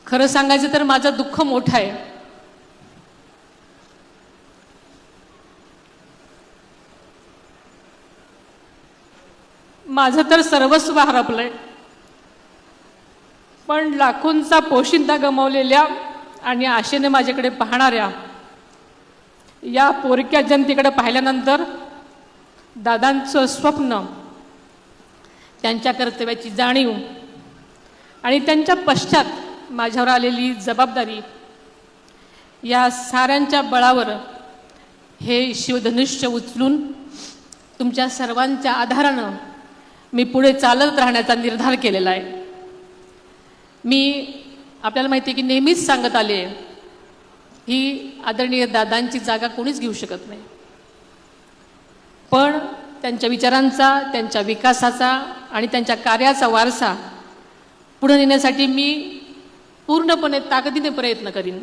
खरं सांगायचं तर माझं दुःख मोठं आहे. माझं तर सर्वस्व हरपलंय, पण लाखोंचा पोशिंदा गमावलेल्या आणि आशेने माझ्याकडे पाहणाऱ्या या पोरक्या जनतेकडे पाहिल्यानंतर दादांचं स्वप्न, त्यांच्या कर्तव्याची जाणीव आणि त्यांच्या पश्चात माझ्यावर आलेली जबाबदारी या साऱ्यांच्या बळावर हे शिवधनुष्य उचलून तुमच्या सर्वांच्या आधारानं मी पुढे चालत राहण्याचा निर्धार केलेला आहे. मी आपल्याला माहिती आहे की नेहमीच सांगत आले, ही आदरणीय दादांची जागा कोणीच घेऊ शकत नाही, पण त्यांच्या विचारांचा, त्यांच्या विकासाचा आणि त्यांच्या कार्याचा वारसा पुढे नेण्यासाठी मी पूर्णपणे ताकदीने प्रयत्न करीन.